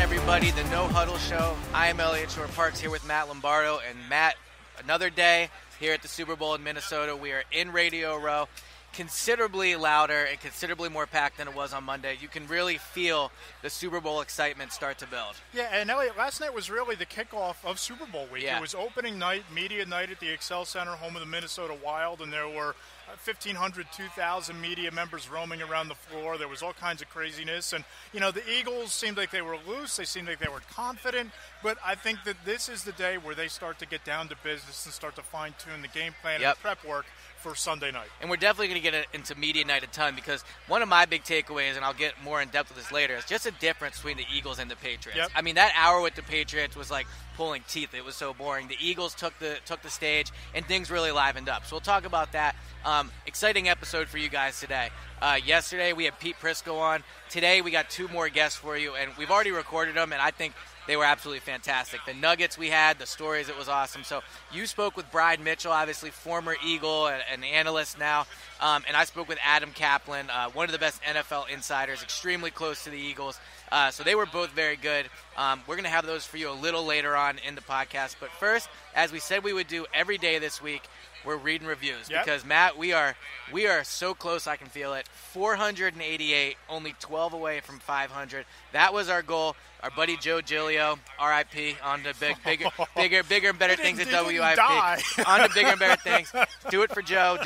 everybody. The No Huddle Show. I am Eliot Shorr-Parks here with Matt Lombardo. And Matt, another day here at the Super Bowl in Minnesota. We are in Radio Row. Considerably louder and considerably more packed than it was on Monday. You can really feel the Super Bowl excitement start to build. Yeah, and Eliot, last night was really the kickoff of Super Bowl week. Yeah. It was opening night, media night at the Excel Center, home of the Minnesota Wild, and there were 1,500, 2,000 media members roaming around the floor. There was all kinds of craziness. And, you know, the Eagles seemed like they were loose. They seemed like they were confident. But I think that this is the day where they start to get down to business and start to fine-tune the game plan and prep work for Sunday night. And we're definitely going to get into media night a ton, because one of my big takeaways, and I'll get more in depth with this later, is just the difference between the Eagles and the Patriots. Yep. I mean, that hour with the Patriots was like pulling teeth. It was so boring. The Eagles took the stage, and things really livened up. So we'll talk about that. Exciting episode for you guys today. Yesterday we had Pete Prisco on. Today we got two more guests for you, and we've already recorded them, and I think they were absolutely fantastic. The nuggets we had, the stories, it was awesome. So you spoke with Brian Mitchell, obviously former Eagle and an analyst now, and I spoke with Adam Caplan, one of the best NFL insiders, extremely close to the Eagles. So they were both very good. We're going to have those for you a little later on in the podcast. But first, as we said we would do every day this week, we're reading reviews. Yep. Because, Matt, we are so close, I can feel it. 488, only 12 away from 500. That was our goal. Our buddy Joe Giglio, R.I.P., on to bigger and better things at WIP. On to bigger and better things. Do it for Joe.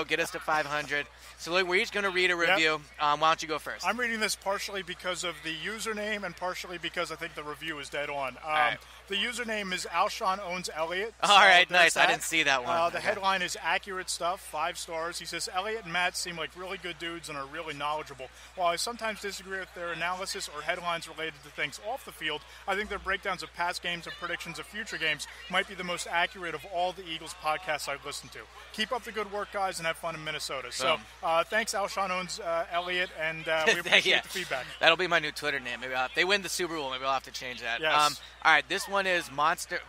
Get us to 500. So look, we're each going to read a review. Why don't you go first? I'm reading this partially because of the username and partially because I think the review is dead on. Right. The username is Alshon Owns Eliot. All right, nice. I didn't see that one. The headline is accurate stuff, 5 stars. He says, Eliot and Matt seem like really good dudes and are really knowledgeable. While I sometimes disagree with their analysis or headlines related to things off the field, I think their breakdowns of past games and predictions of future games might be the most accurate of all the Eagles podcasts I've listened to. Keep up the good work, guys, and have fun in Minnesota. So thanks, Alshon Owns Eliot, and we appreciate the feedback. That'll be my new Twitter name. Maybe if they win the Super Bowl, maybe I'll have to change that. Yes. All right, this one is Monster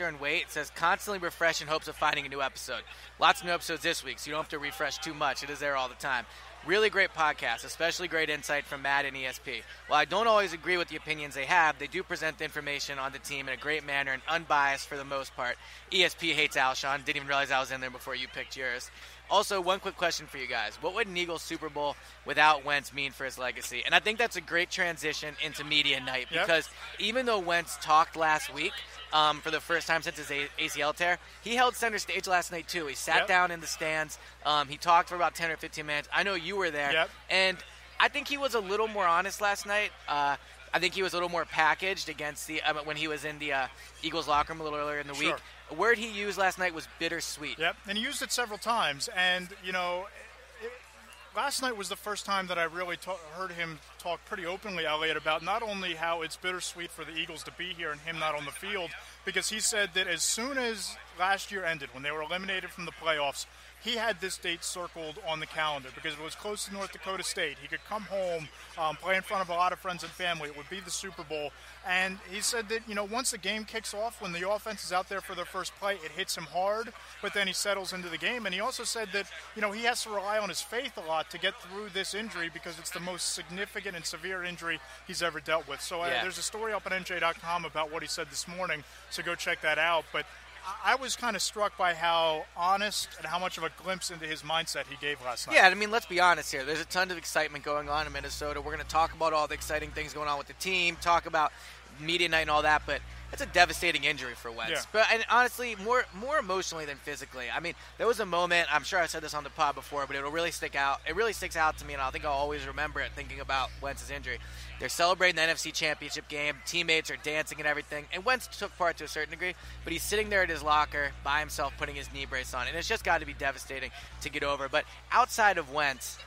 and Wait. It says, constantly refresh in hopes of finding a new episode. Lots of new episodes this week, so you don't have to refresh too much. It is there all the time. Really great podcast, especially great insight from Matt and ESP. While I don't always agree with the opinions they have, they do present the information on the team in a great manner and unbiased for the most part. ESP hates Alshon. Didn't even realize I was in there before you picked yours. Also, one quick question for you guys. What would an Eagles Super Bowl without Wentz mean for his legacy? And I think that's a great transition into media night, because even though Wentz talked last week for the first time since his ACL tear, he held center stage last night too. He sat down in the stands. He talked for about 10 or 15 minutes. I know you were there. And I think he was a little more honest last night. I think he was a little more packaged against when he was in the Eagles locker room a little earlier in the week. A word he used last night was bittersweet. Yep, and he used it several times. And, you know, last night was the first time that I really heard him talk pretty openly, Eliot, about not only how it's bittersweet for the Eagles to be here and him not on the field, because he said that as soon as last year ended, when they were eliminated from the playoffs, he had this date circled on the calendar because it was close to North Dakota State. He could come home, play in front of a lot of friends and family. It would be the Super Bowl. And he said that, you know, once the game kicks off, when the offense is out there for their first play, it hits him hard, but then he settles into the game. And he also said that, you know, he has to rely on his faith a lot to get through this injury because it's the most significant and severe injury he's ever dealt with. So there's a story up at NJ.com about what he said this morning, so go check that out. But I was kind of struck by how honest and how much of a glimpse into his mindset he gave last night. Yeah, I mean, let's be honest here. There's a ton of excitement going on in Minnesota. We're going to talk about all the exciting things going on with the team, talk about media night and all that, but it's a devastating injury for Wentz. Yeah. But and honestly, more emotionally than physically. I mean, there was a moment, I'm sure I said this on the pod before, but it'll really stick out. It really sticks out to me, and I think I'll always remember it thinking about Wentz's injury. They're celebrating the NFC Championship game. Teammates are dancing and everything. And Wentz took part to a certain degree, but he's sitting there at his locker by himself putting his knee brace on. And it's just got to be devastating to get over. But outside of Wentz,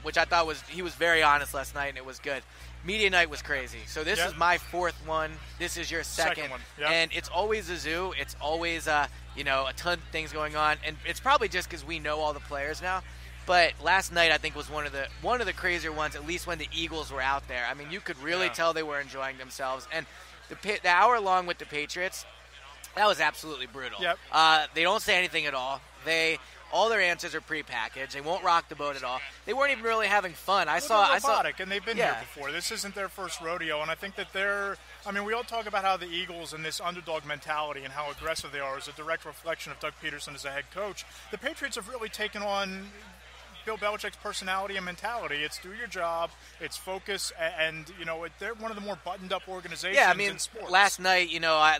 which I thought he was very honest last night, and it was good. Media night was crazy. So this is my fourth one. This is your second one. And it's always a zoo. It's always a ton of things going on. And it's probably just because we know all the players now. But last night I think was one of the crazier ones, at least when the Eagles were out there. I mean, you could really tell they were enjoying themselves. And the hour long with the Patriots, that was absolutely brutal. Yep. They don't say anything at all. They All their answers are prepackaged. They won't rock the boat at all. They weren't even really having fun. I saw robotic, and they've been here before. This isn't their first rodeo, and I think that we all talk about how the Eagles and this underdog mentality and how aggressive they are is a direct reflection of Doug Peterson as a head coach. The Patriots have really taken on Bill Belichick's personality and mentality. It's do your job, it's focus, and they're one of the more buttoned-up organizations in sports. Last night,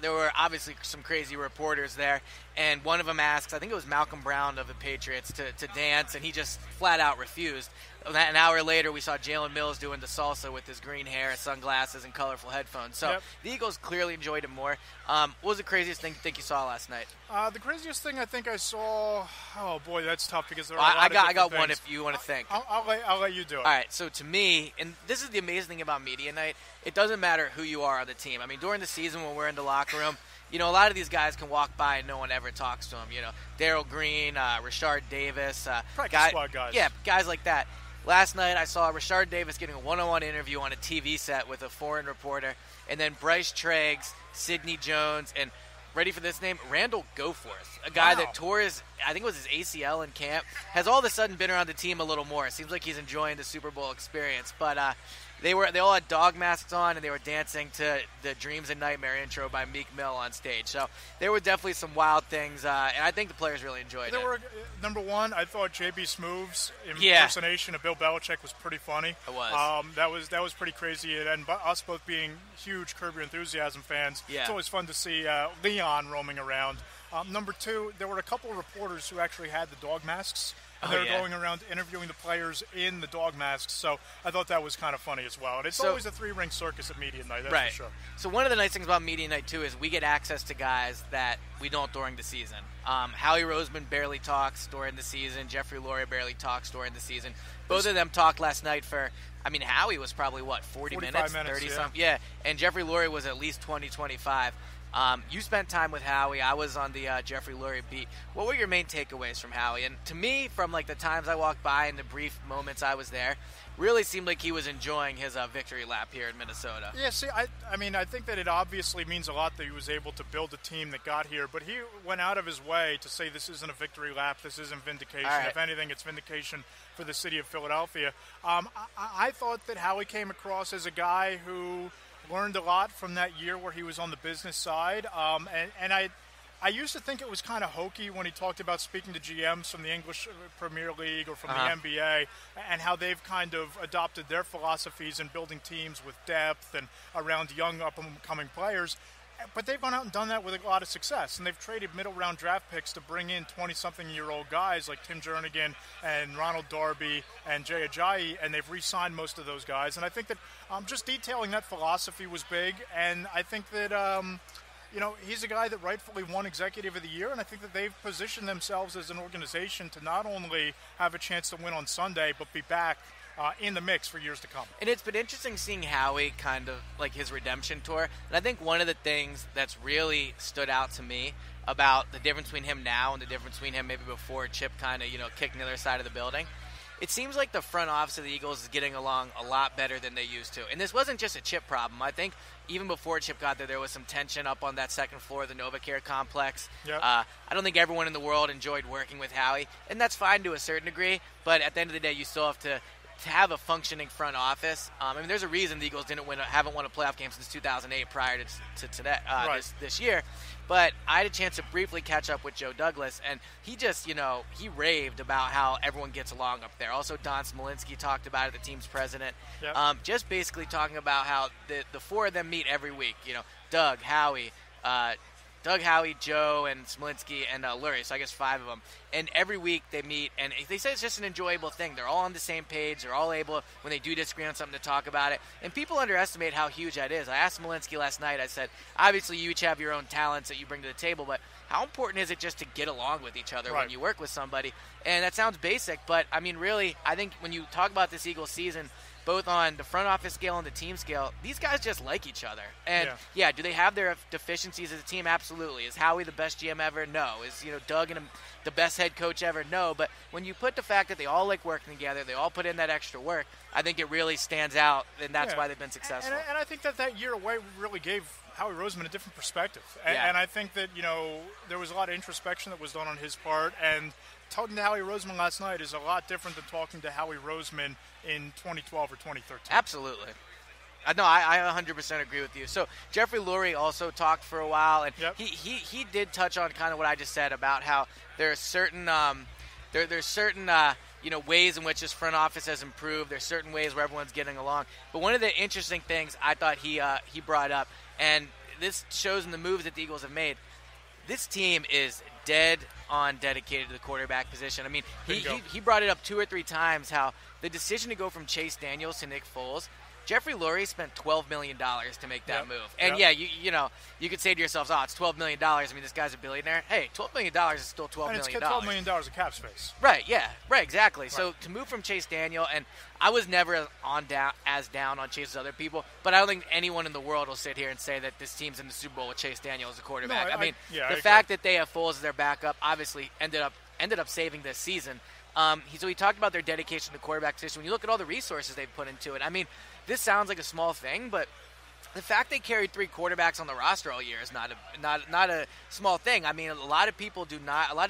there were obviously some crazy reporters there, and one of them asks, I think it was Malcolm Brown of the Patriots, to dance, and he just flat-out refused. An hour later, we saw Jalen Mills doing the salsa with his green hair, sunglasses, and colorful headphones. So the Eagles clearly enjoyed it more. What was the craziest thing you think you saw last night? The craziest thing I think I saw, oh boy, that's tough because there are I got one if you want to think. I'll let you do it. All right, so to me, and this is the amazing thing about media night, it doesn't matter who you are on the team. I mean, during the season when we're in the locker room, a lot of these guys can walk by and no one ever talks to them. Darryl Green, Rashard Davis. Practice squad guys. Yeah, guys like that. Last night I saw Rashard Davis getting a one-on-one interview on a TV set with a foreign reporter, and then Bryce Treggs, Sidney Jones, and ready for this name, Randall Goforth, a guy that tore his, I think it was his ACL in camp, has all of a sudden been around the team a little more. It seems like he's enjoying the Super Bowl experience. But they all had dog masks on, and they were dancing to the Dreams and Nightmare intro by Meek Mill on stage. So there were definitely some wild things, and I think the players really enjoyed it. Number one, I thought J.B. Smoov's impersonation of Bill Belichick was pretty funny. It was. That was pretty crazy, and us both being huge Curb Your Enthusiasm fans, it's always fun to see Leon roaming around. Number two, there were a couple of reporters who actually had the dog masks. And they were going around interviewing the players in the dog masks, so I thought that was kind of funny as well. And it's always a three-ring circus at media night, that's for sure. So one of the nice things about media night, too, is we get access to guys that we don't during the season. Howie Roseman barely talks during the season. Jeffrey Lurie barely talks during the season. Both of them talked last night for, Howie was probably, 40 minutes? 30-something? Yeah, and Jeffrey Lurie was at least 20, 25. You spent time with Howie. I was on the Jeffrey Lurie beat. What were your main takeaways from Howie? And to me, from the times I walked by and the brief moments I was there, really seemed like he was enjoying his victory lap here in Minnesota. Yeah, see, I think that it obviously means a lot that he was able to build a team that got here, but he went out of his way to say this isn't a victory lap, this isn't vindication. Right. If anything, it's vindication for the city of Philadelphia. I thought that Howie came across as a guy who learned a lot from that year where he was on the business side. And I used to think it was kind of hokey when he talked about speaking to GMs from the English Premier League or from the NBA and how they've kind of adopted their philosophies in building teams with depth and around young up-and-coming players. But they've gone out and done that with a lot of success, and they've traded middle-round draft picks to bring in 20-something-year-old guys like Tim Jernigan and Ronald Darby and Jay Ajayi, and they've re-signed most of those guys. And I think that just detailing that philosophy was big, and I think that he's a guy that rightfully won Executive of the Year, and I think that they've positioned themselves as an organization to not only have a chance to win on Sunday, but be back in the mix for years to come. And it's been interesting seeing Howie kind of like his redemption tour. And I think one of the things that's really stood out to me about the difference between him now and the difference between him maybe before Chip kind of, kicked the other side of the building, it seems like the front office of the Eagles is getting along a lot better than they used to. And this wasn't just a Chip problem. I think even before Chip got there was some tension up on that second floor of the NovaCare complex. Yep. I don't think everyone in the world enjoyed working with Howie, and that's fine to a certain degree. But at the end of the day, you still have to have a functioning front office. There's a reason the Eagles haven't won a playoff game since 2008 prior to today, this year. But I had a chance to briefly catch up with Joe Douglas, and he just, he raved about how everyone gets along up there. Also, Don Smolinski talked about it, the team's president. Yep. Just basically talking about how the four of them meet every week. Doug, Howie, Joe, and Smolinski, and Lurie, so I guess five of them. And every week they meet, and they say it's just an enjoyable thing. They're all on the same page. They're all able, when they do disagree on something, to talk about it. And people underestimate how huge that is. I asked Smolinski last night, I said, obviously you each have your own talents that you bring to the table, but how important is it just to get along with each other when you work with somebody? And that sounds basic, but, really, I think when you talk about this Eagles season, both on the front office scale and the team scale, these guys just like each other. And, do they have their deficiencies as a team? Absolutely. Is Howie the best GM ever? No. Is, Doug and the best head coach ever? No. But when you put the fact that they all like working together, they all put in that extra work, I think it really stands out, and that's why they've been successful. And I think that year away really gave Howie Roseman a different perspective. And I think that, there was a lot of introspection that was done on his part. And talking to Howie Roseman last night is a lot different than talking to Howie Roseman in 2012 or 2013. Absolutely. No, I 100% agree with you. So Jeffrey Lurie also talked for a while, and he did touch on kind of what I just said about how there are certain there's certain ways in which this front office has improved. There's certain ways where everyone's getting along. But one of the interesting things I thought he brought up, and this shows in the moves that the Eagles have made, this team is dead on dedicated to the quarterback position. I mean, he brought it up 2 or 3 times how the decision to go from Chase Daniels to Nick Foles, Jeffrey Lurie spent $12 million to make that move. And, you could say to yourselves, it's $12 million. I mean, this guy's a billionaire. Hey, $12 million is still $12 million. And it's $12 million of cap space. Right, yeah. Right, exactly. Right. So to move from Chase Daniel, and I was never as down on Chase as other people, but I don't think anyone in the world will sit here and say that this team's in the Super Bowl with Chase Daniel as a quarterback. No, I mean, the fact that they have Foles as their backup obviously ended up saving this season. So he talked about their dedication to the quarterback position. When you look at all the resources they've put into it, I mean, this sounds like a small thing, but the fact they carried 3 quarterbacks on the roster all year is not a small thing. I mean, a lot of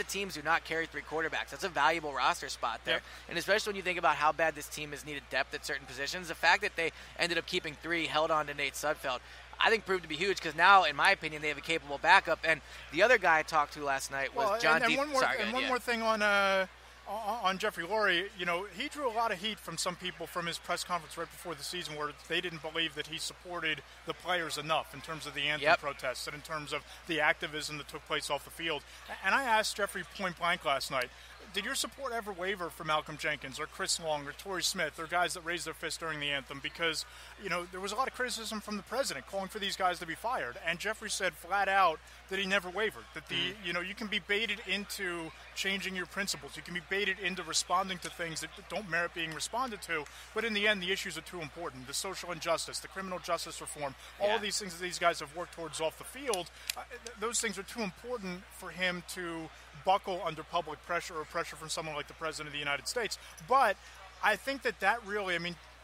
teams do not carry 3 quarterbacks. That's a valuable roster spot there. Yep. And especially when you think about how bad this team has needed depth at certain positions, the fact that they ended up keeping 3, held on to Nate Sudfeld, I think proved to be huge because now, in my opinion, they have a capable backup. And the other guy I talked to last night was John Deep. One more thing on Jeffrey Lurie, he drew a lot of heat from some people from his press conference right before the season where they didn't believe that he supported the players enough in terms of the anthem protests and in terms of the activism that took place off the field. And I asked Jeffrey point blank last night, did your support ever waver for Malcolm Jenkins or Chris Long or Torrey Smith or guys that raised their fist during the anthem? Because, there was a lot of criticism from the president calling for these guys to be fired. And Jeffrey said flat out that he never wavered, that you can be baited into changing your principles. You can be baited into responding to things that don't merit being responded to. But in the end, the issues are too important. The social injustice, the criminal justice reform, all of these things that these guys have worked towards off the field, those things are too important for him to buckle under public pressure or pressure from someone like the President of the United States. But I think that really,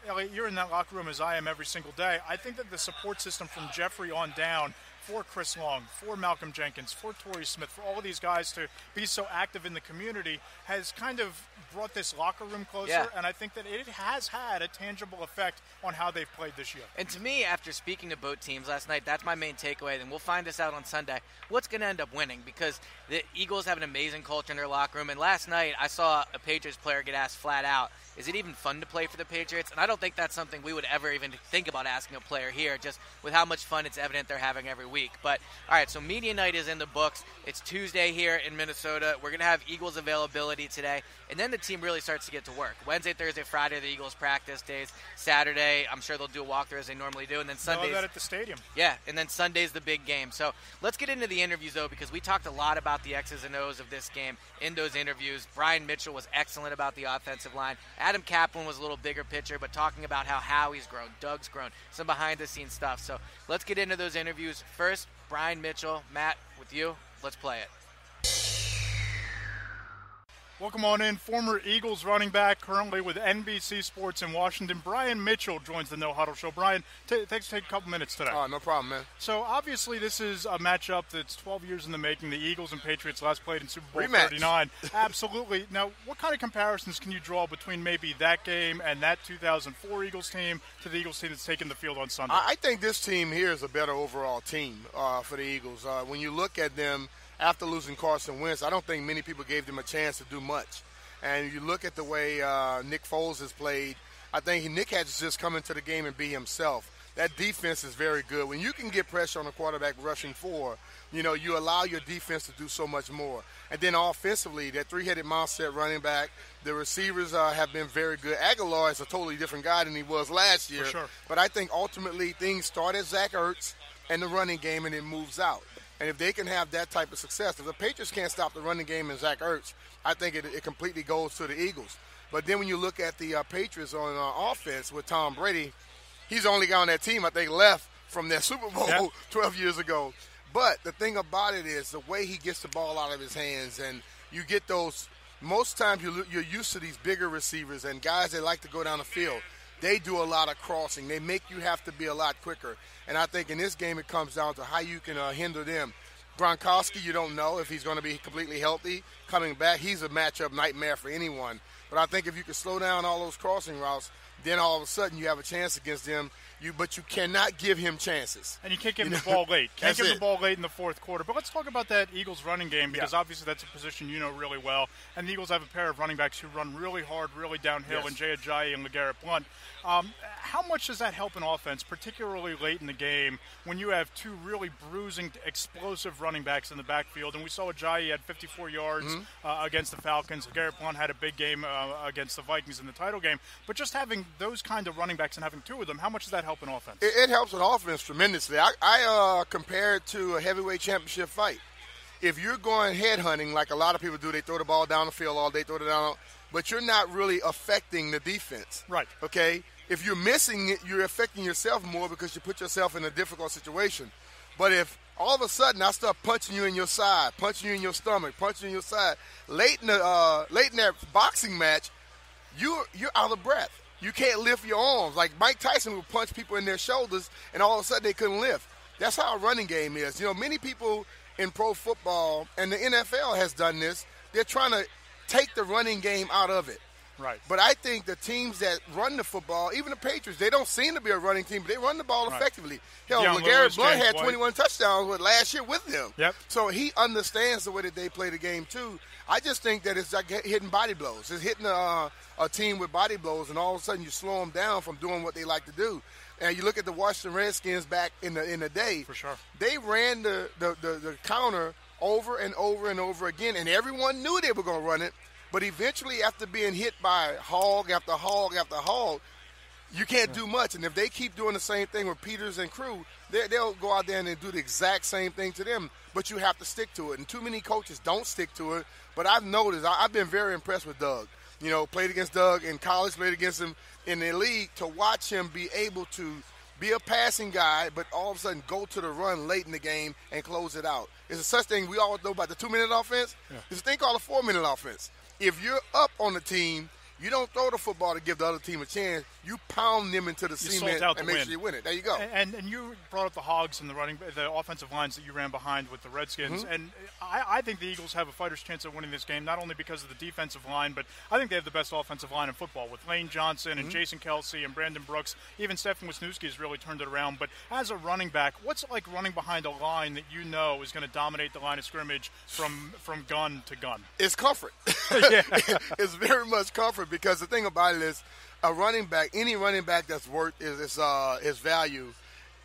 Eliot, you're in that locker room as I am every single day. I think that the support system from Jeffrey on down for Chris Long, for Malcolm Jenkins, for Torrey Smith, for all of these guys to be so active in the community has kind of brought this locker room closer, and I think that it has had a tangible effect on how they've played this year. And to me, after speaking to both teams last night, that's my main takeaway, and we'll find this out on Sunday, what's going to end up winning, because the Eagles have an amazing culture in their locker room, and last night I saw a Patriots player get asked flat out, is it even fun to play for the Patriots? And I don't think that's something we would ever even think about asking a player here, just with how much fun it's evident they're having every week. But, all right, so media night is in the books. It's Tuesday here in Minnesota. We're going to have Eagles availability today, and then the team really starts to get to work. Wednesday, Thursday, Friday, the Eagles practice days. Saturday, I'm sure they'll do a walkthrough as they normally do, and then Sundays. I love that at the stadium. Yeah, and then Sunday's the big game. So let's get into the interviews, though, because we talked a lot about the X's and O's of this game in those interviews. Brian Mitchell was excellent about the offensive line. Adam Caplan was a little bigger picture, but talking about how Howie's grown, Doug's grown, some behind-the-scenes stuff. So let's get into those interviews. First, Brian Mitchell. Matt, with you, let's play it. Welcome on in. Former Eagles running back, currently with NBC Sports in Washington. Brian Mitchell joins the No Huddle Show. Brian, thanks for taking a couple minutes today. Oh, no problem, man. So, obviously, this is a matchup that's 12 years in the making. The Eagles and Patriots last played in Super Bowl Rematch. 39. Absolutely. Now, what kind of comparisons can you draw between maybe that game and that 2004 Eagles team to the Eagles team that's taken the field on Sunday? I think this team here is a better overall team for the Eagles. When you look at them, after losing Carson Wentz, I don't think many people gave them a chance to do much. And you look at the way Nick Foles has played, I think Nick had to just come into the game and be himself. That defense is very good. When you can get pressure on a quarterback rushing 4, you allow your defense to do so much more. And then offensively, that three-headed monster at running back, the receivers have been very good. Aguilar is a totally different guy than he was last year. For sure. But I think ultimately things start at Zach Ertz and the running game, and it moves out. And if they can have that type of success, if the Patriots can't stop the running game in Zach Ertz, I think it completely goes to the Eagles. But then when you look at the Patriots on offense with Tom Brady, he's the only guy on that team I think left from that Super Bowl 12 years ago. But the thing about it is the way he gets the ball out of his hands, and you get those – most times you're used to these bigger receivers and guys that like to go down the field. they do a lot of crossing. They make you have to be a lot quicker. And I think in this game it comes down to how you can hinder them. Gronkowski, you don't know if he's going to be completely healthy coming back. He's a matchup nightmare for anyone. But I think if you can slow down all those crossing routes, then all of a sudden you have a chance against them. But you cannot give him chances. And you can't give him the ball late. Can't give him the ball late in the fourth quarter. But let's talk about that Eagles running game because obviously that's a position you know really well. And the Eagles have a pair of running backs who run really hard, really downhill, in Jay Ajayi and LeGarrette Blount. How much does that help an offense, particularly late in the game, when you have two really bruising, explosive running backs in the backfield? And we saw Ajayi had 54 yards against the Falcons. LeGarrette Blount had a big game against the Vikings in the title game. But just having those kind of running backs and having two of them, how much does that help an offense? It helps an offense tremendously. I compare it to a heavyweight championship fight. If you're going head hunting like a lot of people do, they throw the ball down the field all day, throw it down, but you're not really affecting the defense. Right. Okay? If you're missing it, you're affecting yourself more because you put yourself in a difficult situation. But if all of a sudden I start punching you in your side, punching you in your stomach, punching you in your side, late in that boxing match, you're out of breath. You can't lift your arms. Like Mike Tyson would punch people in their shoulders, and all of a sudden they couldn't lift. That's how a running game is. You know, many people in pro football, and the NFL has done this, they're trying to take the running game out of it. Right. But I think the teams that run the football, even the Patriots, they don't seem to be a running team, but they run the ball effectively. Hell, LeGarrette Blount had 21 touchdowns last year with them. Yep. So he understands the way that they play the game, too. I just think that it's like hitting body blows. It's hitting a team with body blows, and all of a sudden you slow them down from doing what they like to do. And you look at the Washington Redskins back in the day. For sure. They ran the counter over and over and over again, and everyone knew they were going to run it. But eventually, after being hit by hog after hog after hog, you can't do much. And if they keep doing the same thing with Peters and crew, they'll go out there and do the exact same thing to them. But you have to stick to it. And too many coaches don't stick to it. But I've noticed, I've been very impressed with Doug. You know, played against Doug in college, played against him in the league. To watch him be able to be a passing guy, but all of a sudden go to the run late in the game and close it out. It's a such thing we all know about the 2-minute offense. There's a thing called a 4-minute offense. If you're up on the team, you don't throw the football to give the other team a chance. You pound them into the cement and make sure you win it. There you go. And you brought up the hogs and the offensive lines that you ran behind with the Redskins. And I think the Eagles have a fighter's chance of winning this game, not only because of the defensive line, but I think they have the best offensive line in football with Lane Johnson and Jason Kelsey and Brandon Brooks. Even Stefan Wisniewski has really turned it around. But as a running back, what's it like running behind a line that you know is going to dominate the line of scrimmage from gun to gun? It's comfort. It's very much comfort because the thing about it is, a running back, any running back that's worth his value,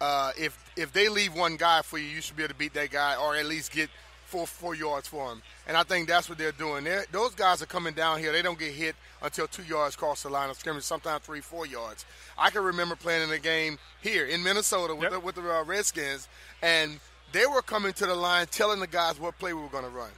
if they leave one guy for you, you should be able to beat that guy or at least get four yards for him. And I think that's what they're doing. Those guys are coming down here. They don't get hit until 2 yards across the line of scrimmage, sometimes 3-4 yards. I can remember playing in a game here in Minnesota with the Redskins, and they were coming to the line telling the guys what play we were going to run.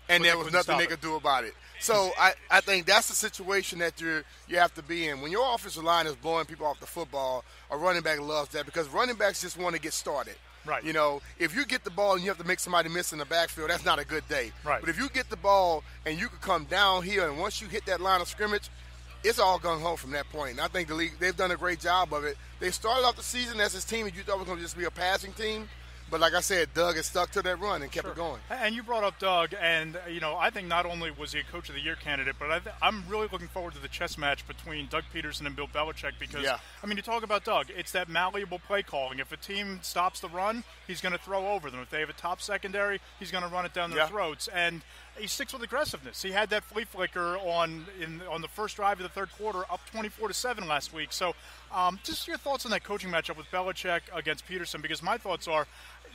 And there was nothing they could do about it. So I think that's the situation that you have to be in. When your offensive line is blowing people off the football, a running back loves that because running backs just want to get started. Right. You know, if you get the ball and you have to make somebody miss in the backfield, that's not a good day. Right. But if you get the ball and you can come down here and once you hit that line of scrimmage, it's all gung-ho from that point. And I think the league, they've done a great job of it. They started off the season as this team that you thought was going to just be a passing team. But like I said, Doug has stuck to that run and kept it going. And you brought up Doug, and, you know, I think not only was he a Coach of the Year candidate, but I'm really looking forward to the chess match between Doug Peterson and Bill Belichick because, I mean, you talk about Doug. It's that malleable play calling. If a team stops the run, he's going to throw over them. If they have a top secondary, he's going to run it down their throats. And he sticks with aggressiveness. He had that flea flicker on the first drive of the third quarter, up 24-7 last week. So just your thoughts on that coaching matchup with Belichick against Peterson, because my thoughts are,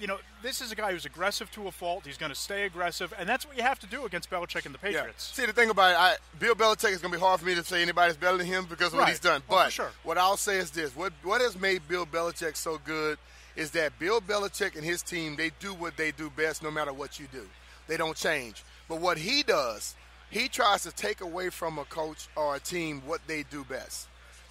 you know, this is a guy who's aggressive to a fault. He's going to stay aggressive, and that's what you have to do against Belichick and the Patriots. See, the thing about it, Bill Belichick is going to be hard for me to say anybody's better than him because of what he's done. But what I'll say is this. What has made Bill Belichick so good is that Bill Belichick and his team, they do what they do best no matter what you do. They don't change. But what he does, he tries to take away from a coach or a team what they do best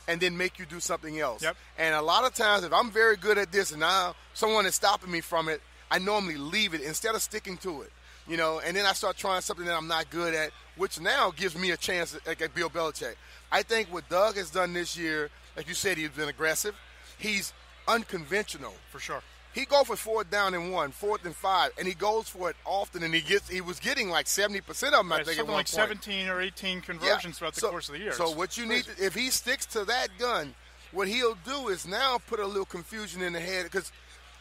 and then make you do something else. And a lot of times, if I'm very good at this and now someone is stopping me from it, I normally leave it instead of sticking to it. And then I start trying something that I'm not good at, which now gives me a chance at Bill Belichick. I think what Doug has done this year, like you said, he's been aggressive. He's unconventional. For sure. He go for 4th down and 1, 4th and 5, and he goes for it often, and he was getting like 70% of them, I think, at one point. 17 or 18 conversions throughout the course of the year. So what you need, if he sticks to that gun, what he'll do is now put a little confusion in the head, because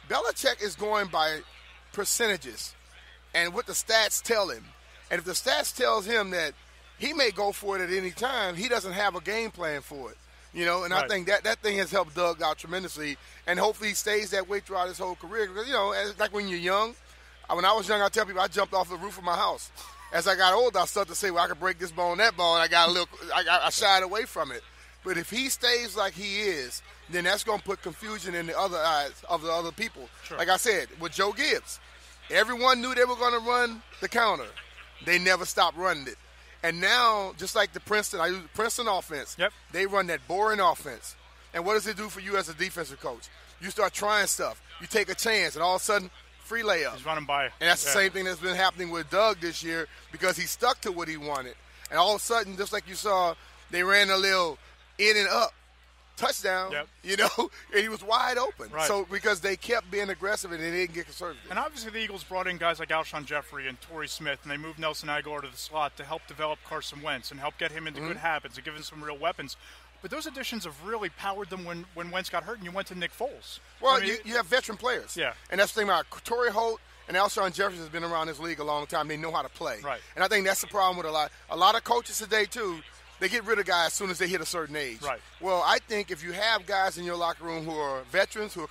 Belichick is going by percentages and what the stats tell him. And if the stats tells him that he may go for it at any time, he doesn't have a game plan for it. And I think that thing has helped Doug out tremendously, and hopefully he stays that way throughout his whole career. Because, like when you're young, when I was young, I tell people I jumped off the roof of my house. As I got older, I started to say, well, I could break this bone, that bone. I shied away from it. But if he stays like he is, then that's going to put confusion in the other eyes of the other people. Sure. Like I said, with Joe Gibbs, everyone knew they were going to run the counter. They never stopped running it. And now, just like the Princeton offense, they run that boring offense. And what does it do for you as a defensive coach? You start trying stuff. You take a chance, and all of a sudden, free layup. He's running by. And that's the same thing that's been happening with Doug this year, because he stuck to what he wanted. And all of a sudden, just like you saw, they ran a little in and up touchdown, and he was wide open. Right. So because they kept being aggressive and they didn't get conservative. And obviously the Eagles brought in guys like Alshon Jeffrey and Torrey Smith, and they moved Nelson Aguilar to the slot to help develop Carson Wentz and help get him into good habits and give him some real weapons. But those additions have really powered them when Wentz got hurt and you went to Nick Foles. Well, you have veteran players. Yeah. And that's the thing about Torrey Holt and Alshon Jeffrey has been around this league a long time. They know how to play. Right. And I think that's the problem with a lot of coaches today, too. They get rid of guys as soon as they hit a certain age. Right. Well, I think if you have guys in your locker room who are veterans, who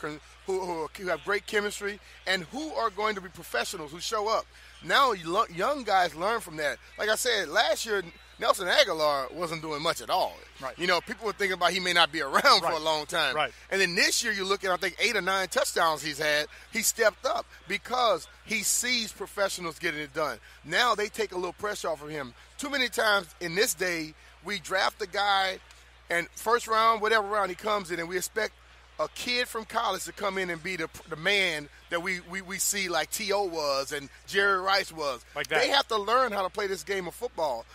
have great chemistry, and who are going to be professionals, who show up, now young guys learn from that. Like I said, last year, Nelson Aguilar wasn't doing much at all. Right. People were thinking about he may not be around for a long time. Right. And then this year, you look at, I think, 8 or 9 touchdowns he's had. He stepped up because he sees professionals getting it done. Now they take a little pressure off of him. Too many times in this day, we draft a guy, and first round, whatever round he comes in, and we expect a kid from college to come in and be the man that we see like T.O. was and Jerry Rice was. Like that. They have to learn how to play this game of football.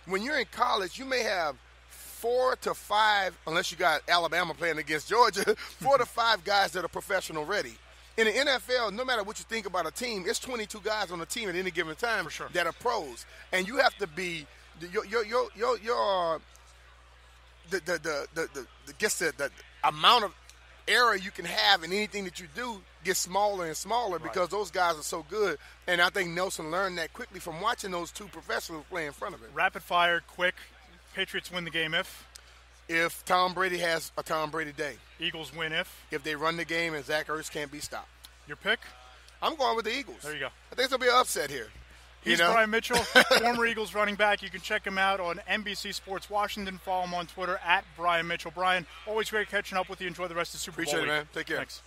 When you're in college, you may have 4 to 5, unless you got Alabama playing against Georgia, 4 to 5 guys that are professional ready. In the NFL, no matter what you think about a team, it's 22 guys on the team at any given time that are pros. And you have to be the amount of error you can have in anything that you do gets smaller and smaller because those guys are so good. And I think Nelson learned that quickly from watching those 2 professionals play in front of him. Rapid fire, quick. Patriots win the game if Tom Brady has a Tom Brady day. Eagles win if they run the game and Zach Ertz can't be stopped. Your pick? I'm going with the Eagles. There you go. I think it's going to be an upset here. He's Brian Mitchell, former Eagles running back. You can check him out on NBC Sports Washington. Follow him on Twitter at Brian Mitchell. Brian, always great catching up with you. Enjoy the rest of the Super Bowl week. Appreciate it, man. Take care. Thanks.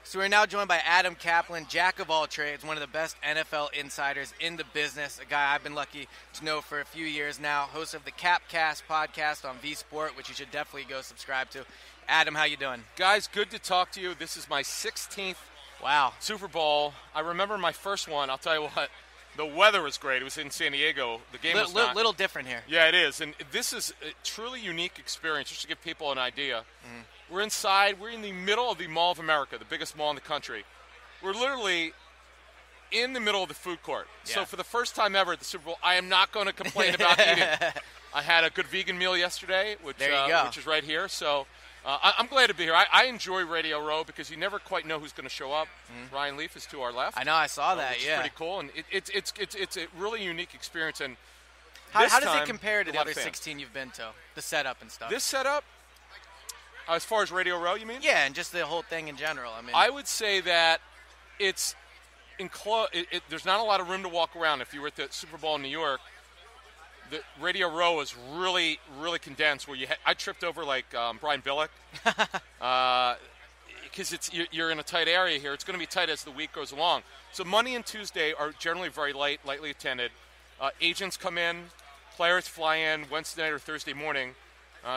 So we're now joined by Adam Caplan, jack of all trades, one of the best NFL insiders in the business, a guy I've been lucky to know for a few years now, host of the Capcast podcast on V Sport, which you should definitely go subscribe to. Adam, how you doing? Guys, good to talk to you. This is my 16th Super Bowl. I remember my first one. I'll tell you what, the weather was great. It was in San Diego. The game was not. Little different here. Yeah, it is. And this is a truly unique experience, just to give people an idea. Mm-hmm. We're inside. We're in the middle of the Mall of America, the biggest mall in the country. We're literally in the middle of the food court. Yeah. So for the first time ever at the Super Bowl, I am not going to complain about eating. I had a good vegan meal yesterday, which is right here. So I'm glad to be here. I enjoy Radio Row because you never quite know who's going to show up. Mm-hmm. Ryan Leaf is to our left. I know, I saw that. Which is pretty cool, and it's a really unique experience. And how does it compare to the other 16 you've been to? The setup and stuff. This setup, as far as Radio Row, you mean? Yeah, and just the whole thing in general. I would say that it's there's not a lot of room to walk around. If you were at the Super Bowl in New York, the Radio Row is really, really condensed. Where I tripped over like Brian Billick because you're in a tight area here. It's going to be tight as the week goes along. So Monday and Tuesday are generally very lightly attended. Agents come in, players fly in Wednesday night or Thursday morning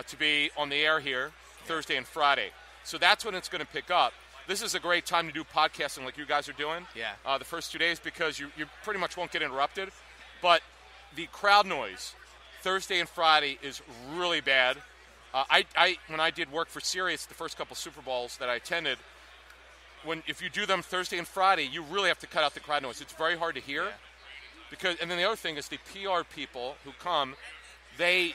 to be on the air here Thursday and Friday. So that's when it's going to pick up. This is a great time to do podcasting like you guys are doing. Yeah. The first 2 days because you pretty much won't get interrupted. But the crowd noise Thursday and Friday is really bad. When I did work for Sirius, the first couple Super Bowls that I attended, if you do them Thursday and Friday, you really have to cut out the crowd noise. It's very hard to hear. Yeah. And then the other thing is the PR people who come, they'll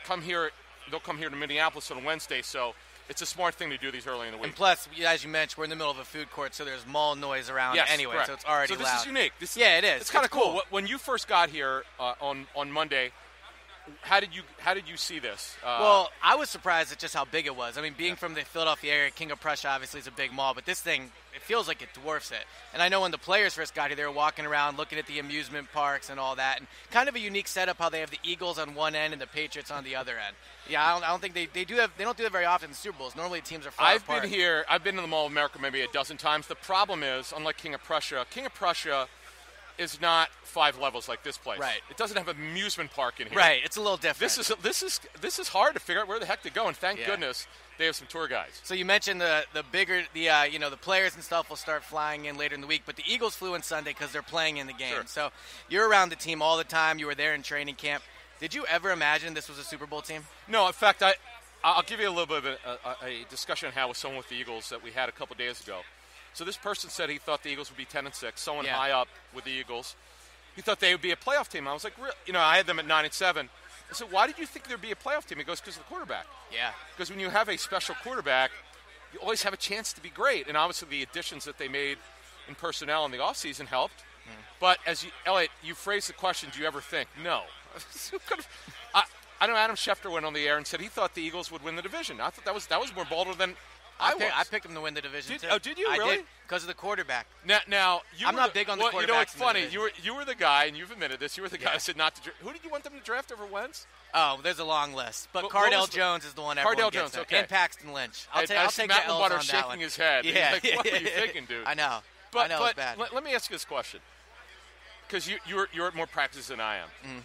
come here to Minneapolis on Wednesday, so it's a smart thing to do these early in the week. And plus, as you mentioned, we're in the middle of a food court, so there's mall noise around anyway, correct. so it's already loud. So this is unique. It is. It's kind of cool. When you first got here on Monday, how did you see this? Well, I was surprised at just how big it was. I mean, being from the Philadelphia area, King of Prussia obviously is a big mall, but this thing, it feels like it dwarfs it. And I know when the players first got here, they were walking around looking at the amusement parks and all that, and kind of a unique setup how they have the Eagles on one end and the Patriots on the other end. Yeah, I don't think they don't do that very often in Super Bowls. Normally teams are far apart. I've been to the Mall of America maybe a dozen times. The problem is, unlike King of Prussia is not 5 levels like this place. Right. It doesn't have an amusement park in here. Right. It's a little different. This is hard to figure out where the heck to go, and thank goodness they have some tour guides. So you mentioned the players and stuff will start flying in later in the week, but the Eagles flew in Sunday because they're playing in the game. Sure. So you're around the team all the time. You were there in training camp. Did you ever imagine this was a Super Bowl team? No. In fact, I'll give you a little bit of a discussion I had with someone with the Eagles that we had a couple days ago. So this person said he thought the Eagles would be 10-6. Someone high up with the Eagles, he thought they would be a playoff team. I was like, I had them at 9-7. I said, why did you think there'd be a playoff team? He goes, because of the quarterback. Yeah. Because when you have a special quarterback, you always have a chance to be great. And obviously the additions that they made in personnel in the offseason helped. But Eliot, you phrased the question, do you ever think? No. I know Adam Schefter went on the air and said he thought the Eagles would win the division. I thought that was more bolder than I picked them to win the division, too. Oh, did you really? I did, because of the quarterback. Now I'm not big on the quarterbacks. You know, it's funny. You were the guy, and you've admitted this. You were the guy who said not to draft. Who did you want them to draft over Wentz? Oh, there's a long list. But Cardell Jones is the one everyone gets. Okay. And Paxton Lynch. I'll take Matt the L's Lombardo on that shaking one. his head. Yeah. He's like, what were you thinking, dude? I know. But it's bad. Let me ask you this question, because you're at more practice than I am. Mm.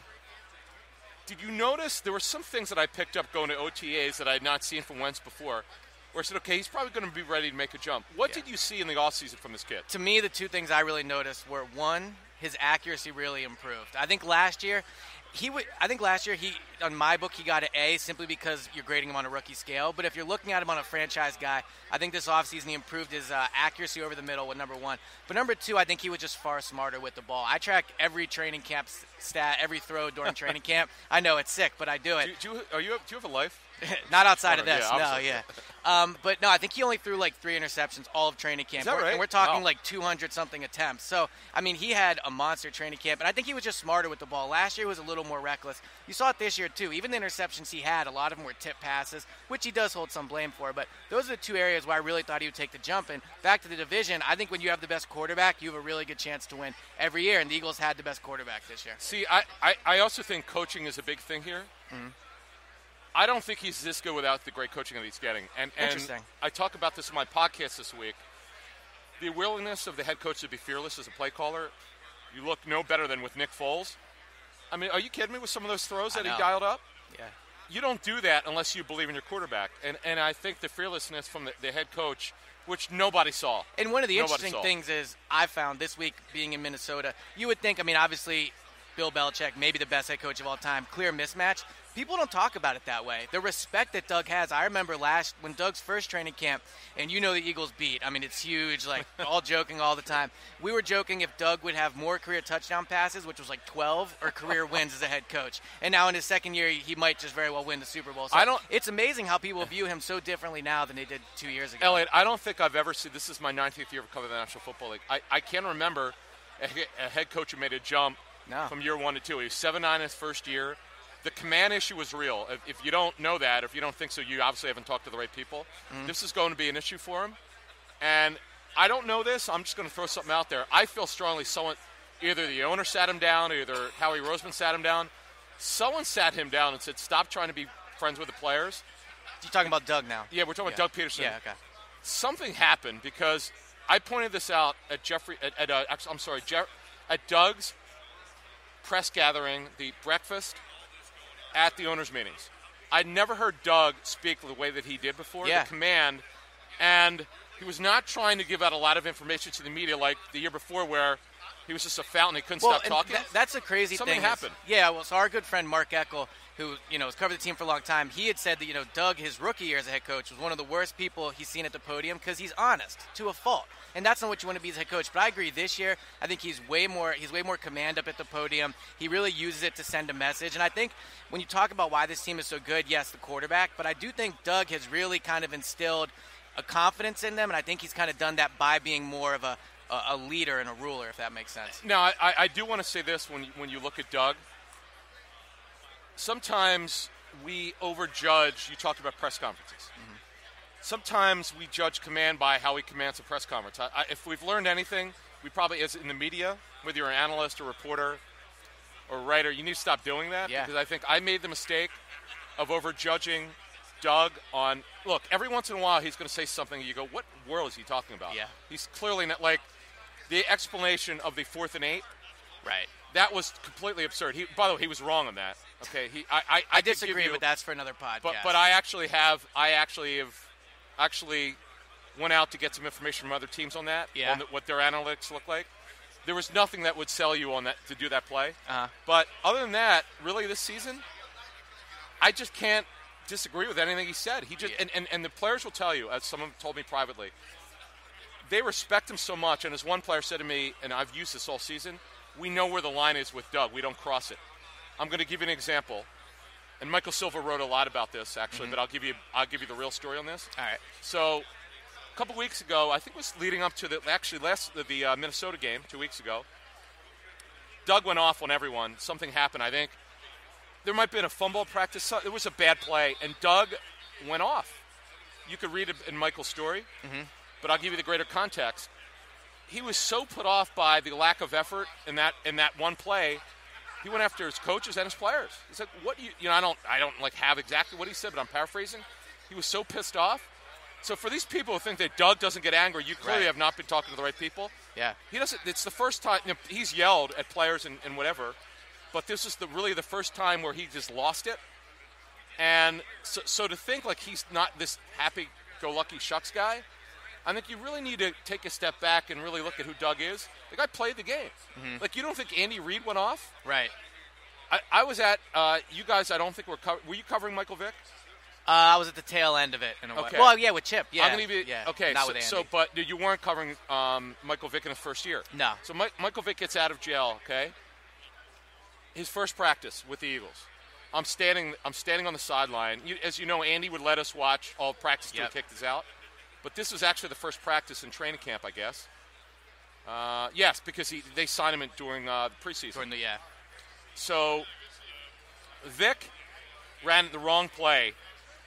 Did you notice there were some things that I picked up going to OTAs that I had not seen from Wentz before, where I said, okay, he's probably going to be ready to make a jump. What did you see in the offseason from this kid? To me, the two things I really noticed were, one, his accuracy really improved. I think last year he on my book he got an A simply because you're grading him on a rookie scale. But if you're looking at him on a franchise guy, I think this offseason he improved his accuracy over the middle with number one. But number two, I think he was just far smarter with the ball. I track every training camp stat, every throw during training camp. I know it's sick, but I do it. Do you have a life? Not outside of this, yeah, but no, I think he only threw like 3 interceptions all of training camp. Is that right? And we're talking Wow. like 200-something attempts. So, I mean, he had a monster training camp, and I think he was just smarter with the ball. Last year was a little more reckless. You saw it this year, too. Even the interceptions he had, a lot of them were tip passes, which he does hold some blame for. But those are the two areas where I really thought he would take the jump. And back to the division, I think when you have the best quarterback, you have a really good chance to win every year, and the Eagles had the best quarterback this year. See, I also think coaching is a big thing here. Mm-hmm. I don't think he's this good without the great coaching that he's getting. And Interesting. I talk about this in my podcast this week. The willingness of the head coach to be fearless as a play caller, you look no better than with Nick Foles. I mean, are you kidding me with some of those throws that he dialed up? Yeah. You don't do that unless you believe in your quarterback. And I think the fearlessness from the head coach, which nobody saw. And one of the interesting things is I found this week being in Minnesota, you would think, I mean, obviously Bill Belichick, maybe the best head coach of all time, clear mismatch. People don't talk about it that way. The respect that Doug has. I remember when Doug's first training camp, and you know the Eagles beat. I mean, it's huge, like all joking all the time. We were joking if Doug would have more career touchdown passes, which was like 12, or career wins as a head coach. And now in his second year, he might just very well win the Super Bowl. So it's amazing how people view him so differently now than they did 2 years ago. Eliot, I don't think I've ever seen – this is my 19th year of covering the National Football League. I can't remember a head coach who made a jump from year 1 to 2. He was 7-9 his first year. The command issue was real. If you don't know that, if you don't think so, you obviously haven't talked to the right people. Mm-hmm. This is going to be an issue for him. And I don't know this. I'm just going to throw something out there. I feel strongly either the owner sat him down or either Howie Roseman sat him down. Someone sat him down and said, stop trying to be friends with the players. You're talking about Doug now. Yeah, we're talking about Doug Peterson. Yeah, okay. Something happened because I pointed this out at at Doug's press gathering, the breakfast at the owners' meetings. I'd never heard Doug speak the way that he did before, the command, and He was not trying to give out a lot of information to the media like the year before where he was just a fountain. He couldn't stop talking. That's the crazy Something thing. Something happened. So our good friend Mark Eckel, who, has covered the team for a long time, he had said that, Doug, his rookie year as a head coach, was one of the worst people he's seen at the podium because he's honest to a fault. And that's not what you want to be as a head coach. But I agree, this year, I think he's way more command up at the podium. He really uses it to send a message. And I think when you talk about why this team is so good, yes, the quarterback, but I do think Doug has really kind of instilled a confidence in them, and I think he's kind of done that by being more of a leader and a ruler, if that makes sense. Now, I do want to say this when you look at Doug. Sometimes we overjudge. You talked about press conferences. Mm-hmm. Sometimes we judge command by how he commands a press conference. If we've learned anything, we probably, as in the media, whether you're an analyst or reporter or writer, you need to stop doing that. Yeah. Because I think I made the mistake of overjudging Doug on, look, every once in a while he's going to say something and you go, what world is he talking about? Yeah. He's clearly not, like, the explanation of the 4th and 8. Right. That was completely absurd. By the way, he was wrong on that. Okay. I disagree, but that's for another podcast. But I actually have went out to get some information from other teams on that, on what their analytics look like. There was nothing that would sell you on that to do that play. Uh-huh. But other than that, really this season, I just can't disagree with anything he said. He just and the players will tell you, as someone told me privately, they respect him so much. And as one player said to me, and I've used this all season, we know where the line is with Doug. We don't cross it. I'm going to give you an example. And Michael Silva wrote a lot about this, actually, but I'll give you the real story on this. All right. So a couple weeks ago, I think it was leading up to the Minnesota game 2 weeks ago, Doug went off on everyone. Something happened, I think. There might have been a fumble practice. It was a bad play, and Doug went off. You could read it in Michael's story, but I'll give you the greater context. He was so put off by the lack of effort in that one play, he went after his coaches and his players. He said, "What do you know? I don't like have exactly what he said, but I'm paraphrasing. He was so pissed off." So for these people who think that Doug doesn't get angry, you clearly have not been talking to the right people. Yeah, he doesn't. It's the first time he's yelled at players and whatever. But this is really the first time where he just lost it. And so to think like he's not this happy-go-lucky shucks guy, I think you really need to take a step back and really look at who Doug is. The guy played the game. Mm-hmm. Like, you don't think Andy Reid went off? Right. I was at you guys, I don't think were you covering Michael Vick? I was at the tail end of it in a way. Okay. Well, yeah, with Chip. Yeah. I'm gonna okay, not with Andy. So, but you weren't covering Michael Vick in his first year. No. So Michael Vick gets out of jail, okay? His first practice with the Eagles. I'm standing on the sideline. As you know, Andy would let us watch all practice until he kicked us out. But this was actually the first practice in training camp, I guess. Yes, because they signed him during the preseason. So Vic ran the wrong play.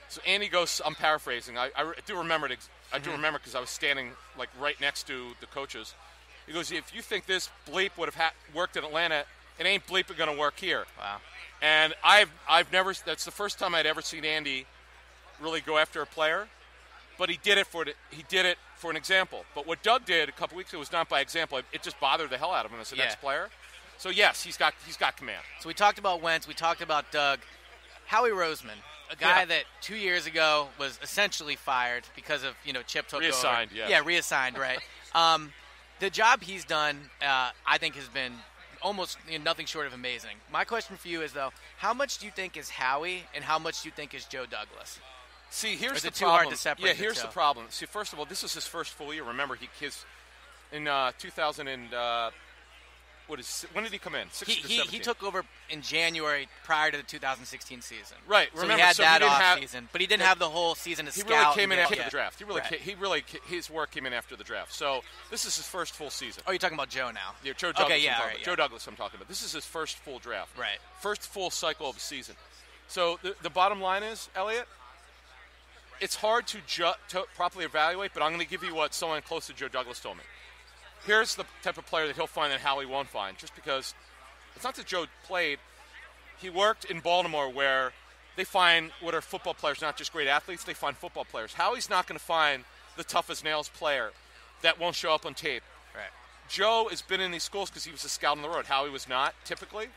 So Andy goes, I'm paraphrasing. I do remember it. I do remember because I was standing like right next to the coaches. He goes, if you think this bleep would have worked in Atlanta, it ain't bleeping going to work here. Wow. And I've never. That's the first time I'd ever seen Andy really go after a player. But he did it for an example. But what Doug did a couple weeks ago was not by example. It just bothered the hell out of him as the next player. So yes, he's got command. So we talked about Wentz. We talked about Doug. Howie Roseman, a guy that 2 years ago was essentially fired because of Chip took reassigned. Over. Yeah, reassigned. Right. The job he's done, I think, has been almost nothing short of amazing. My question for you is, though, how much do you think is Howie and how much do you think is Joe Douglas? See, here's the problem. Too hard to separate here's the problem. See, first of all, this is his first full year. Remember, in 2000 and when did he come in? 16 or 17? He took over in January prior to the 2016 season. Right. So remember, he had that off season, but he didn't have the whole season to scout. He really came in after the draft. His work came in after the draft. So this is his first full season. Oh, you're talking about Joe now? Yeah, Joe Douglas. Okay, Joe Douglas I'm talking about. This is his first full draft. Right. First full cycle of the season. So the bottom line is, Eliot, it's hard to properly evaluate, but I'm going to give you what someone close to Joe Douglas told me. Here's the type of player that he'll find that Howie won't find, just because it's not that Joe played. He worked in Baltimore where they find what are football players, not just great athletes, they find football players. Howie's not going to find the tough-as-nails player that won't show up on tape. Right. Joe has been in these schools because he was a scout on the road. Howie was not, typically.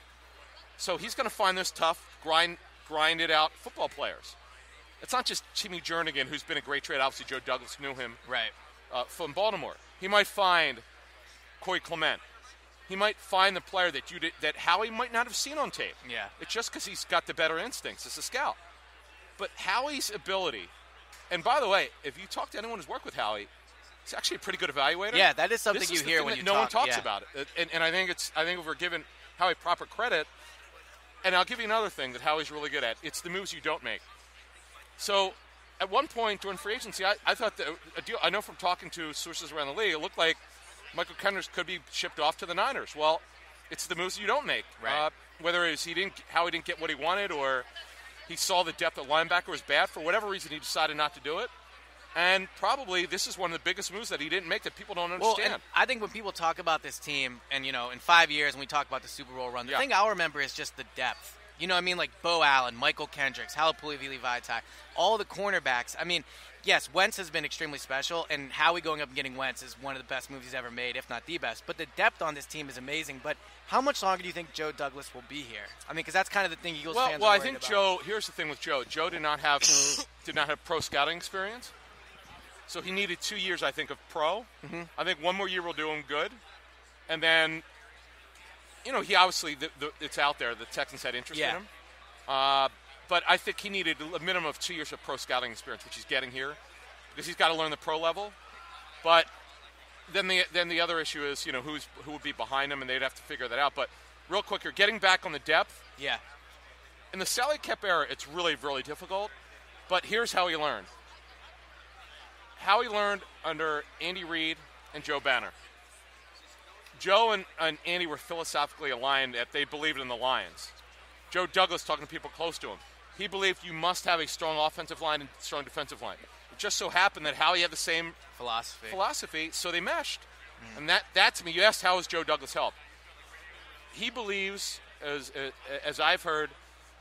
So he's going to find those tough, grind-it-out football players. It's not just Timmy Jernigan, who's been a great trade. Obviously, Joe Douglas knew him. Right. from Baltimore. He might find Corey Clement. He might find the player that Howie might not have seen on tape. Yeah. It's just because he's got the better instincts as a scout. But Howie's ability, and by the way, if you talk to anyone who's worked with Howie, he's actually a pretty good evaluator. Yeah, that is something you hear when you talk. No one talks about it, and I think if we're giving Howie proper credit, and I'll give you another thing that Howie's really good at. It's the moves you don't make. So, at one point during free agency, I thought that a deal. I know from talking to sources around the league, it looked like Michael Kendricks could be shipped off to the Niners. Well, it's the moves you don't make. Right. Whether it's Howie didn't get what he wanted, or he saw the depth at linebacker was bad. For whatever reason, he decided not to do it. And probably this is one of the biggest moves that he didn't make that people don't understand. Well, I think when people talk about this team, and, in 5 years when we talk about the Super Bowl run, the thing I'll remember is just the depth. You know what I mean? Like Bo Allen, Michael Kendricks, Halapoulivaati Vaitai, all the cornerbacks. I mean, yes, Wentz has been extremely special, and Howie going up and getting Wentz is one of the best moves he's ever made, if not the best. But the depth on this team is amazing. But how much longer do you think Joe Douglas will be here? I mean, because that's kind of the thing Eagles fans are worried about. Well, I think about. Joe. Here's the thing with Joe. Joe did not have pro scouting experience, so he needed 2 years, I think, of pro. Mm-hmm. I think one more year will do him good, and then, he obviously it's out there. The Texans had interest in him. But I think he needed a minimum of 2 years of pro scouting experience, which he's getting here, because he's got to learn the pro level. But then the other issue is, who would be behind him, and they'd have to figure that out. But real quick here, getting back on the depth. Yeah. In the Sally Kep era, it's really, really difficult. But here's how he learned. How he learned under Andy Reid and Joe Banner. Joe and Andy were philosophically aligned that they believed in the Lions. Joe Douglas, talking to people close to him, he believed you must have a strong offensive line and strong defensive line. It just so happened that Howie had the same philosophy, so they meshed. And that to me, you asked how has Joe Douglas helped. He believes, as I've heard,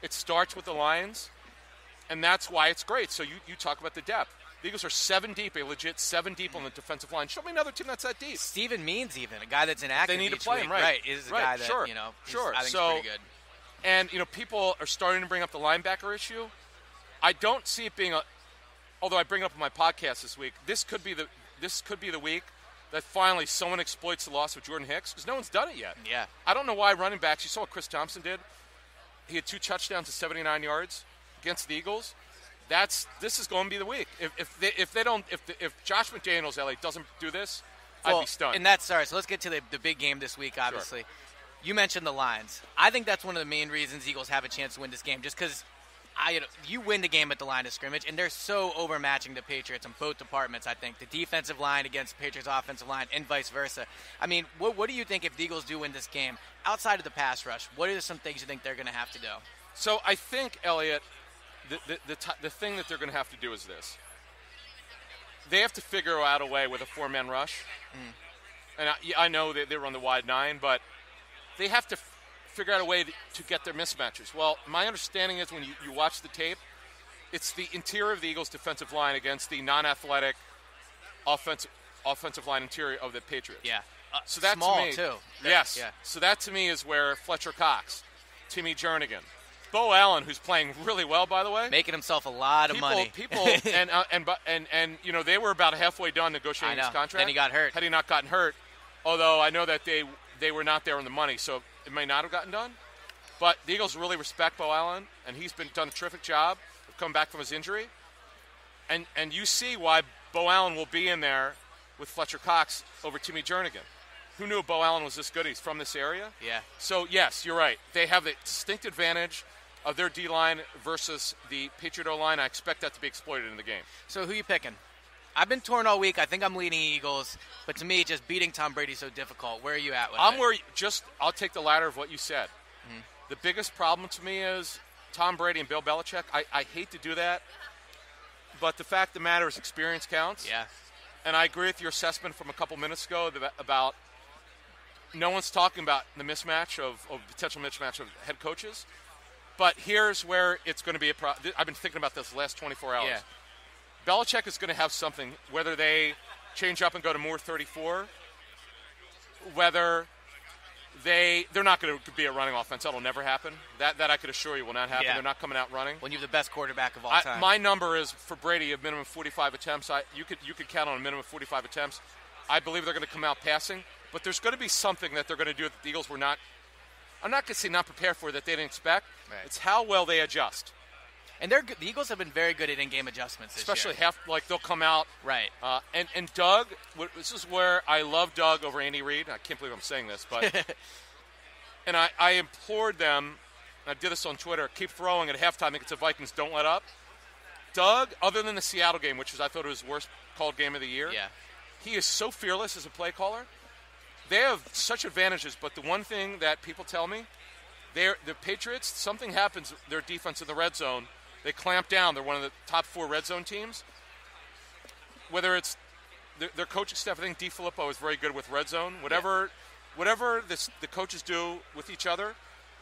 it starts with the Lions, and that's why it's great. So you talk about the depth. The Eagles are 7 deep, a legit 7 deep on the defensive line. Show me another team that's that deep. Steven Means, even a guy that's inactive. They need each to play week. him, right? Is a guy that sure. I think is pretty good. And, people are starting to bring up the linebacker issue. I don't see it being although I bring it up on my podcast this week, this could be the week that finally someone exploits the loss of Jordan Hicks, because no one's done it yet. Yeah. I don't know why running backs, you saw what Chris Thompson did. He had 2 touchdowns to 79 yards against the Eagles. This is going to be the week. If Josh McDaniels, Eliot, doesn't do this, I'd be stunned. And that's sorry. So let's get to the big game this week, obviously. Sure. You mentioned the Lions. I think that's one of the main reasons Eagles have a chance to win this game, just because you win the game at the line of scrimmage, and they're so overmatching the Patriots in both departments, I think. The defensive line against the Patriots' offensive line and vice versa. I mean, what do you think if the Eagles do win this game? Outside of the pass rush, what are some things you think they're going to have to do? So I think, Eliot, the thing that they're going to have to do is this. They have to figure out a way with a 4-man rush. And I know that they run the wide 9, but they have to figure out a way to get their mismatches. Well, my understanding is when you watch the tape, it's the interior of the Eagles' defensive line against the non-athletic offensive line interior of the Patriots. Yeah. So that small, to me, too. Yes. Yeah. So that to me is where Fletcher Cox, Timmy Jernigan, Bo Allen, who's playing really well, by the way, making himself a lot of money. and they were about halfway done negotiating his contract. Then he got hurt. Had he not gotten hurt, although I know that they were not there on the money, so it may not have gotten done. But the Eagles really respect Bo Allen, and he's done a terrific job of coming back from his injury. And you see why Bo Allen will be in there with Fletcher Cox over Timmy Jernigan. Who knew Bo Allen was this good? He's from this area. Yeah. So, yes, you're right. They have the distinct advantage of their D-line versus the Patriot O-line. I expect that to be exploited in the game. So who are you picking? I've been torn all week. I think I'm leaning Eagles. But to me, just beating Tom Brady is so difficult. Where are you at with it? I'll take the latter of what you said. Mm-hmm. The biggest problem to me is Tom Brady and Bill Belichick. I hate to do that. But the fact of the matter is experience counts. Yeah. And I agree with your assessment from a couple minutes ago about no one's talking about the mismatch of potential mismatch of head coaches. But here's where it's going to be a problem. I've been thinking about this the last 24 hours. Yeah. Belichick is going to have something, whether they change up and go to more 34, whether they're not going to be a running offense. That'll never happen. That I could assure you will not happen. Yeah. They're not coming out running. When you have the best quarterback of all time. My number is for Brady a minimum 45 attempts. You could count on a minimum of 45 attempts. I believe they're going to come out passing, but there's going to be something that they're going to do that the Eagles were not. I'm not going to say not prepared for that they didn't expect. Right. It's how well they adjust. And the Eagles have been very good at in-game adjustments this Especially year. they'll come out. Right. And Doug, this is where I love Doug over Andy Reid. I can't believe I'm saying this, but and I implored them, and I did this on Twitter, keep throwing at halftime against the Vikings, don't let up. Doug, other than the Seattle game, which was I thought was his worst called game of the year, he is so fearless as a play caller. They have such advantages, but the one thing that people tell me, the Patriots, something happens, their defense in the red zone, they clamp down. They're one of the top 4 red zone teams. Whether it's their coaching staff, I think DiFilippo is very good with red zone. Whatever the coaches do with each other,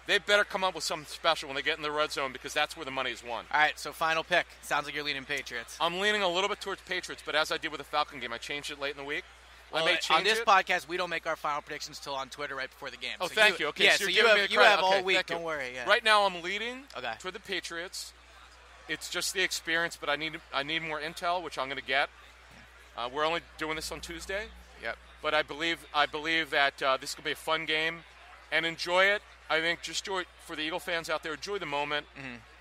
they better come up with something special when they get in the red zone because that's where the money is won. All right, so final pick. Sounds like you're leaning Patriots. I'm leaning a little bit towards Patriots, but as I did with the Falcon game, I changed it late in the week. Well, on this podcast, we don't make our final predictions till on Twitter right before the game. Oh, so thank you. Okay, yeah, so you have all week. Don't worry. Yeah. Right now, I'm leading toward the Patriots. It's just the experience, but I need more intel, which I'm going to get. We're only doing this on Tuesday. Yep. But I believe that this could be a fun game, and enjoy it. I think just for the Eagle fans out there, enjoy the moment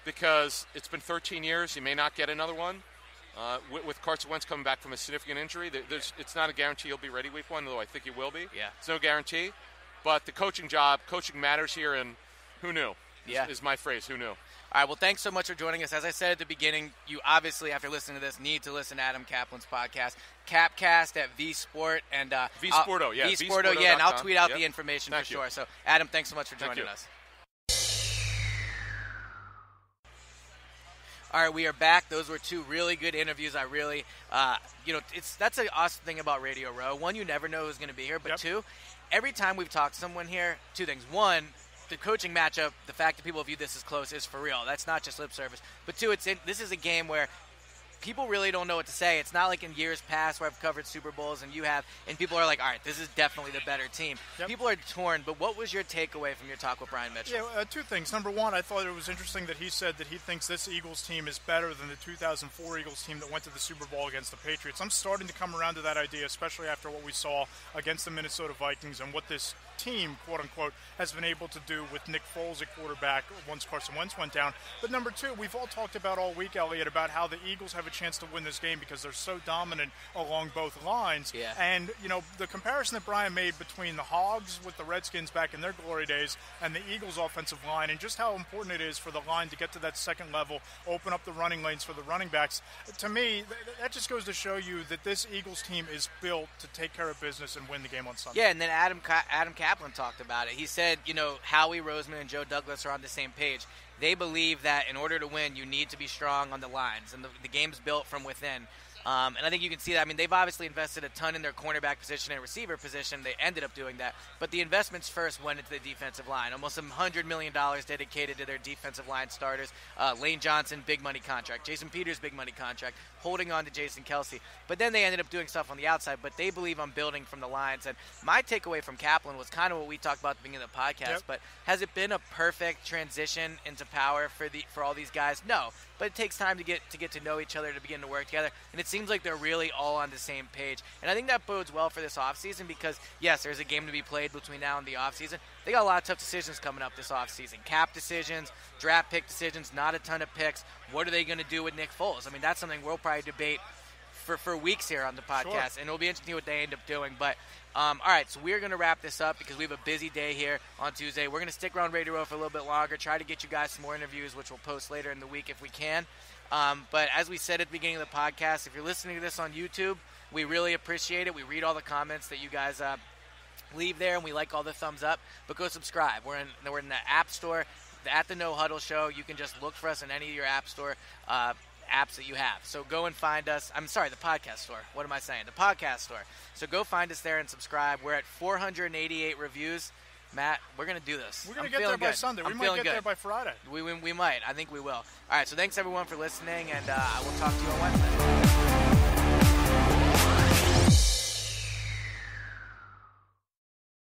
because it's been 13 years. You may not get another one. With Carson Wentz coming back from a significant injury, it's not a guarantee he'll be ready week 1, although I think he will be. Yeah. It's no guarantee. But the coaching matters here, and who knew? Is my phrase, who knew? All right, well, thanks so much for joining us. As I said at the beginning, you obviously, after listening to this, need to listen to Adam Caplan's podcast, Capcast at VSport. And, VSporto, yeah. VSporto, yeah, and I'll tweet out the information for sure. So, Adam, thanks so much for joining us. All right, we are back. Those were 2 really good interviews. I really, that's an awesome thing about Radio Row. 1, you never know who's going to be here, but 2, every time we've talked to someone here, 2 things. 1, the coaching matchup, the fact that people view this as close is for real. That's not just lip service. But 2, this is a game where people really don't know what to say. It's not like in years past where I've covered Super Bowls and people are like, all right, this is definitely the better team. Yep. People are torn, but what was your takeaway from your talk with Brian Mitchell? Yeah, 2 things. Number 1, I thought it was interesting that he said that he thinks this Eagles team is better than the 2004 Eagles team that went to the Super Bowl against the Patriots. I'm starting to come around to that idea, especially after what we saw against the Minnesota Vikings and what this team, quote-unquote, has been able to do with Nick Foles at quarterback once Carson Wentz went down. But number 2, we've all talked about all week, Eliot, about how the Eagles have a chance to win this game because they're so dominant along both lines. Yeah. And, the comparison that Brian made between the Hogs with the Redskins back in their glory days and the Eagles offensive line and just how important it is for the line to get to that second level, open up the running lanes for the running backs. To me, that just goes to show you that this Eagles team is built to take care of business and win the game on Sunday. Yeah, and then Adam Caplan talked about it. He said, Howie, Roseman, and Joe Douglas are on the same page. They believe that in order to win, you need to be strong on the lines, and the game's built from within. And I think you can see that. I mean, they've obviously invested a ton in their cornerback position and receiver position. They ended up doing that. But the investments first went into the defensive line. Almost $100 million dedicated to their defensive line starters. Lane Johnson, big money contract. Jason Peters, big money contract. Holding on to Jason Kelsey. But then they ended up doing stuff on the outside. But they believe on building from the lines. And my takeaway from Kaplan was kind of what we talked about at the beginning of the podcast. Yep. But has it been a perfect transition into power for all these guys? No. But it takes time to get to know each other, to begin to work together. And it seems like they're really all on the same page. And I think that bodes well for this offseason because, yes, there's a game to be played between now and the offseason. They got a lot of tough decisions coming up this offseason. Cap decisions, draft pick decisions, not a ton of picks. What are they going to do with Nick Foles? I mean, that's something we'll probably debate for weeks here on the podcast. Sure. And it'll be interesting what they end up doing. But, all right, so we're going to wrap this up because we have a busy day here on Tuesday. We're going to stick around Radio Row for a little bit longer, try to get you guys some more interviews, which we'll post later in the week if we can. But as we said at the beginning of the podcast, if you're listening to this on YouTube, we really appreciate it. We read all the comments that you guys leave there, and we like all the thumbs up. But go subscribe. We're in the App Store, at the No Huddle Show. You can just look for us in any of your App Store apps that you have. So go and find us. I'm sorry, the podcast store. What am I saying? The podcast store. So go find us there and subscribe. We're at 488 reviews. Matt, we're going to do this. We're going to get there by Sunday. We might get there by Friday. We might. I think we will. All right, so thanks, everyone, for listening, and we'll talk to you on Wednesday.